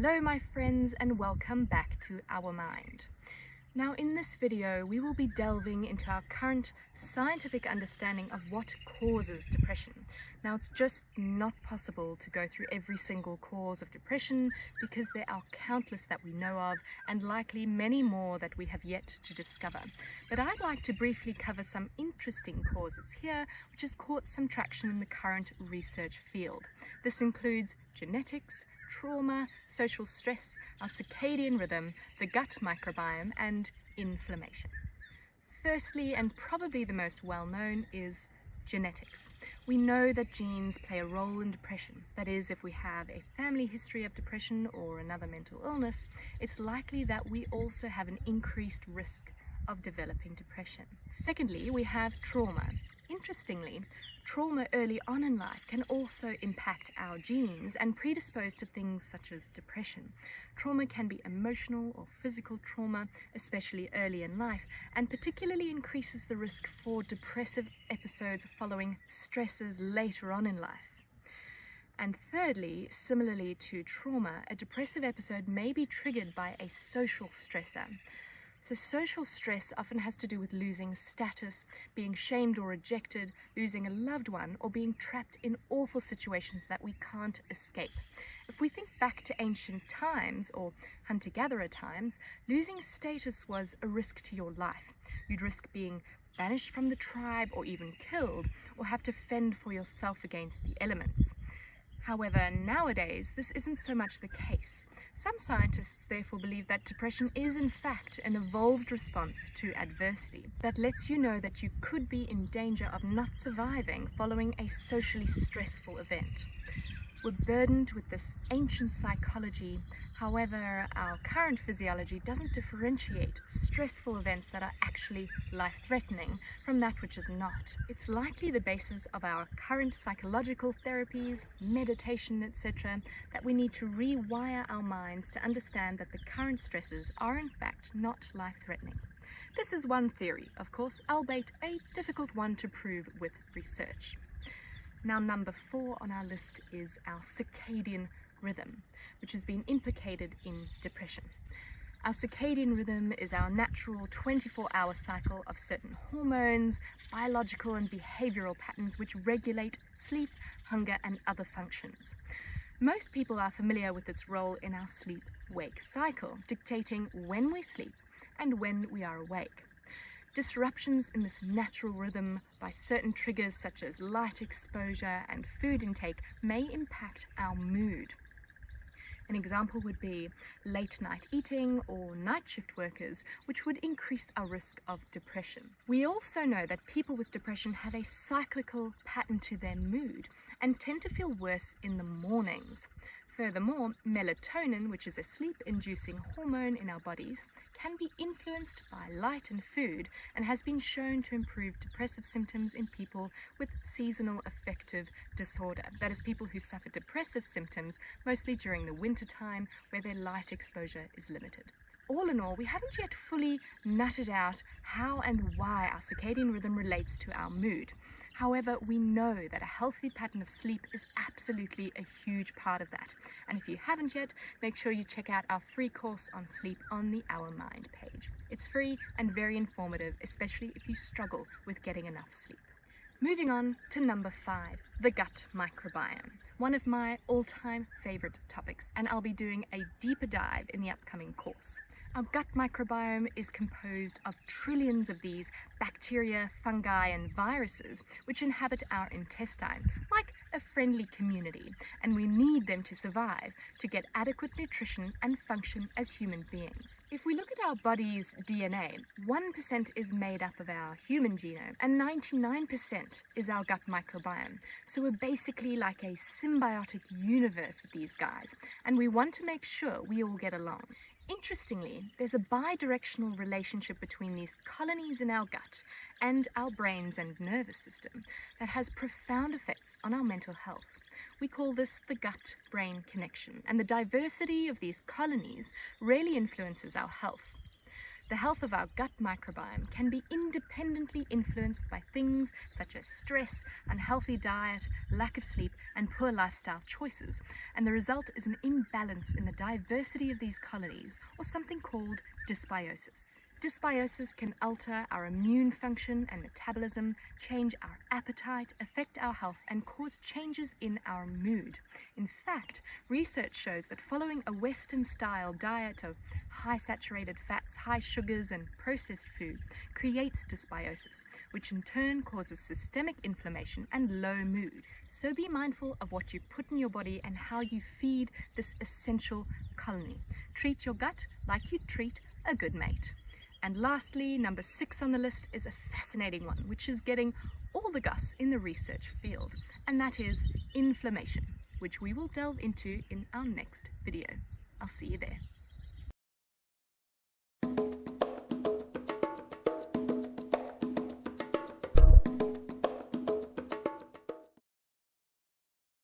Hello my friends, and welcome back to Our Mind. Now in this video we will be delving into our current scientific understanding of what causes depression. Now it's just not possible to go through every single cause of depression because there are countless that we know of and likely many more that we have yet to discover. But I'd like to briefly cover some interesting causes here which has caught some traction in the current research field. This includes genetics, trauma, social stress, our circadian rhythm, the gut microbiome, and inflammation. Firstly, and probably the most well-known, is genetics. We know that genes play a role in depression. That is, if we have a family history of depression or another mental illness, it's likely that we also have an increased risk of developing depression. Secondly, we have trauma. Interestingly, trauma early on in life can also impact our genes and predispose to things such as depression. Trauma can be emotional or physical trauma, especially early in life, and particularly increases the risk for depressive episodes following stresses later on in life. And thirdly, similarly to trauma, a depressive episode may be triggered by a social stressor. So social stress often has to do with losing status, being shamed or rejected, losing a loved one, or being trapped in awful situations that we can't escape. If we think back to ancient times or hunter-gatherer times, losing status was a risk to your life. You'd risk being banished from the tribe or even killed, or have to fend for yourself against the elements. However, nowadays, this isn't so much the case. Some scientists therefore believe that depression is in fact an evolved response to adversity that lets you know that you could be in danger of not surviving following a socially stressful event. We're burdened with this ancient psychology. However, our current physiology doesn't differentiate stressful events that are actually life-threatening from that which is not. It's likely the basis of our current psychological therapies, meditation, etc., that we need to rewire our minds to understand that the current stresses are in fact not life-threatening. This is one theory, of course, albeit a difficult one to prove with research. Now, number 4 on our list is our circadian rhythm, which has been implicated in depression. Our circadian rhythm is our natural 24-hour cycle of certain hormones, biological and behavioral patterns which regulate sleep, hunger, and other functions. Most people are familiar with its role in our sleep-wake cycle, dictating when we sleep and when we are awake. Disruptions in this natural rhythm by certain triggers such as light exposure and food intake may impact our mood. An example would be late night eating or night shift workers, which would increase our risk of depression. We also know that people with depression have a cyclical pattern to their mood and tend to feel worse in the mornings. Furthermore, melatonin, which is a sleep-inducing hormone in our bodies, can be influenced by light and food and has been shown to improve depressive symptoms in people with seasonal affective disorder. That is, people who suffer depressive symptoms mostly during the winter time where their light exposure is limited. All in all, we haven't yet fully nutted out how and why our circadian rhythm relates to our mood. However, we know that a healthy pattern of sleep is absolutely a huge part of that. And if you haven't yet, make sure you check out our free course on sleep on the Our Mind page. It's free and very informative, especially if you struggle with getting enough sleep. Moving on to number 5, the gut microbiome. One of my all-time favorite topics, and I'll be doing a deeper dive in the upcoming course. Our gut microbiome is composed of trillions of these bacteria, fungi, and viruses which inhabit our intestine, like a friendly community, and we need them to survive, to get adequate nutrition and function as human beings. If we look at our body's DNA, 1% is made up of our human genome, and 99% is our gut microbiome. So we're basically like a symbiotic universe with these guys, and we want to make sure we all get along. Interestingly, there's a bi-directional relationship between these colonies in our gut and our brains and nervous system that has profound effects on our mental health. We call this the gut-brain connection, and the diversity of these colonies really influences our health. The health of our gut microbiome can be independently influenced by things such as stress, unhealthy diet, lack of sleep, and poor lifestyle choices, and the result is an imbalance in the diversity of these colonies, or something called dysbiosis. Dysbiosis can alter our immune function and metabolism, change our appetite, affect our health, and cause changes in our mood. In fact, research shows that following a Western-style diet of high saturated fats, high sugars, and processed foods creates dysbiosis, which in turn causes systemic inflammation and low mood. So be mindful of what you put in your body and how you feed this essential colony. Treat your gut like you'd treat a good mate. And lastly, number 6 on the list is a fascinating one, which is getting all the gusts in the research field, and that is inflammation, which we will delve into in our next video. I'll see you there.